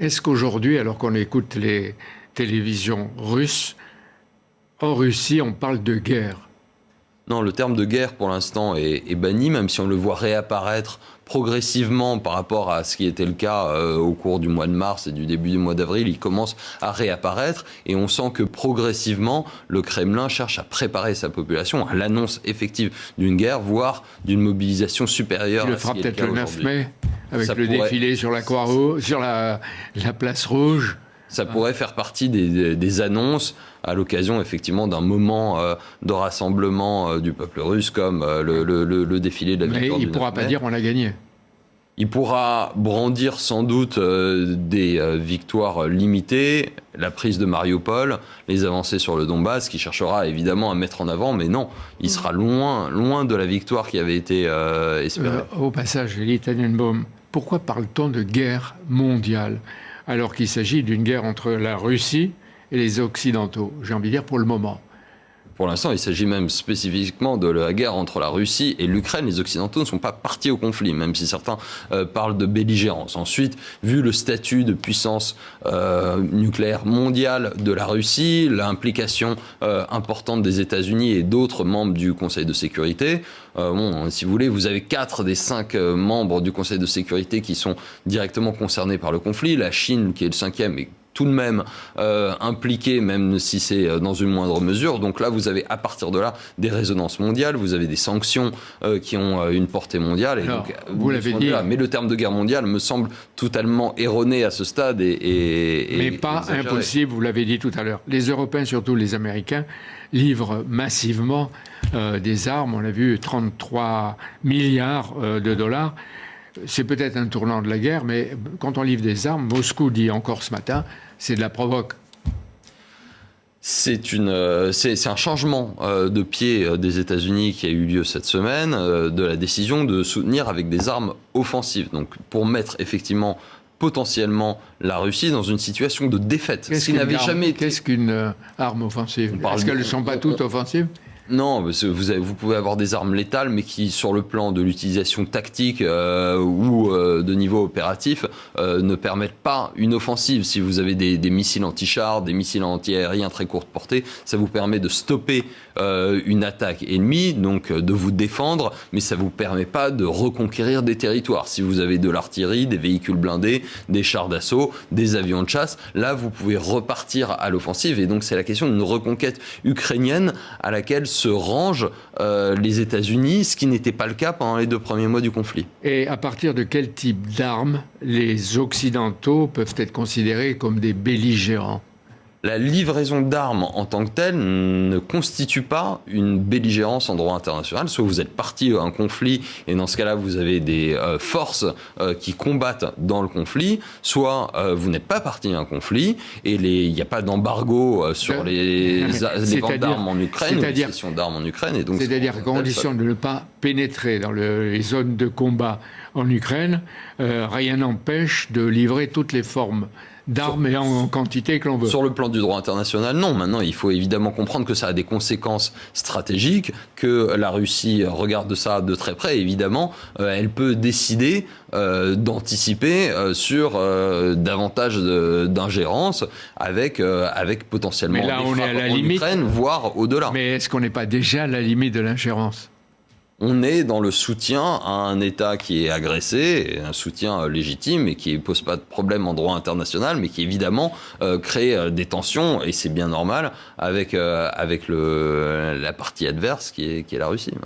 Est-ce qu'aujourd'hui, alors qu'on écoute les télévisions russes, en Russie, on parle de guerre? Non, le terme de guerre, pour l'instant, est banni, même si on le voit réapparaître progressivement par rapport à ce qui était le cas au cours du mois de mars et du début du mois d'avril. Il commence à réapparaître et on sent que progressivement, le Kremlin cherche à préparer sa population à l'annonce effective d'une guerre, voire d'une mobilisation supérieure. Il le fera peut-être le 9 mai, avec Ça le pourrait... défilé sur la Croix-Rouge, sur la place rouge. Ça pourrait faire partie des annonces à l'occasion effectivement d'un moment de rassemblement du peuple russe comme le défilé de la victoire Mais du il ne 9 pourra pas mai. dire on l'a gagné. Il pourra brandir sans doute des victoires limitées, la prise de Mariupol, les avancées sur le Donbass, qui cherchera évidemment à mettre en avant, mais non, il sera loin de la victoire qui avait été espérée. Au passage, Elie Tannenbaum, pourquoi parle-t-on de guerre mondiale alors qu'il s'agit d'une guerre entre la Russie et les Occidentaux? J'ai envie de dire pour le moment. Pour l'instant, il s'agit même spécifiquement de la guerre entre la Russie et l'Ukraine. Les Occidentaux ne sont pas partis au conflit, même si certains parlent de belligérance. Ensuite, vu le statut de puissance nucléaire mondiale de la Russie, l'implication importante des États-Unis et d'autres membres du Conseil de sécurité, si vous voulez, vous avez 4 des 5 membres du Conseil de sécurité qui sont directement concernés par le conflit. La Chine, qui est le 5e, est tout de même impliqué, même si c'est dans une moindre mesure. Donc là, vous avez à partir de là des résonances mondiales, vous avez des sanctions qui ont une portée mondiale. Et Alors, donc, vous l'avez dit. mais le terme de guerre mondiale me semble totalement erroné à ce stade. Mais pas exagéré. impossible, vous l'avez dit tout à l'heure. Les Européens, surtout les Américains, livrent massivement des armes. On a vu 33 milliards de dollars. C'est peut-être un tournant de la guerre, mais quand on livre des armes, Moscou dit encore ce matin, c'est de la provoque. C'est un changement de pied des États-Unis qui a eu lieu cette semaine, de la décision de soutenir avec des armes offensives. Donc pour mettre effectivement potentiellement la Russie dans une situation de défaite. Qu'est-ce qu'une arme offensive? Est-ce qu'elles ne sont pas toutes offensives? Non, vous pouvez avoir des armes létales, mais qui, sur le plan de l'utilisation tactique ou de niveau opératif, ne permettent pas une offensive. Si vous avez des missiles anti-chars, des missiles anti-aériens très courte portée, ça vous permet de stopper une attaque ennemie, donc de vous défendre, mais ça ne vous permet pas de reconquérir des territoires. Si vous avez de l'artillerie, des véhicules blindés, des chars d'assaut, des avions de chasse, là, vous pouvez repartir à l'offensive. Et donc, c'est la question d'une reconquête ukrainienne à laquelle se rangent les États-Unis, ce qui n'était pas le cas pendant les 2 premiers mois du conflit. Et à partir de quel type d'armes les Occidentaux peuvent être considérés comme des belligérants? La livraison d'armes en tant que telle ne constitue pas une belligérance en droit international. Soit vous êtes parti à un conflit et dans ce cas-là vous avez des forces qui combattent dans le conflit, soit vous n'êtes pas parti à un conflit et il n'y a pas d'embargo sur les ventes d'armes en Ukraine ou les cessions d'armes en Ukraine. C'est-à-dire à condition de ne pas pénétrer dans les zones de combat en Ukraine, rien n'empêche de livrer toutes les formes d'armes et en quantité que l'on veut. Sur le plan du droit international, non. Maintenant, il faut évidemment comprendre que ça a des conséquences stratégiques, que la Russie regarde ça de très près. Évidemment, elle peut décider d'anticiper sur davantage d'ingérence avec potentiellement des frappes en Ukraine, voire au-delà. Mais est-ce qu'on n'est pas déjà à la limite de l'ingérence ? On est dans le soutien à un État qui est agressé, un soutien légitime et qui ne pose pas de problème en droit international, mais qui évidemment crée des tensions, et c'est bien normal, avec la partie adverse qui est la Russie.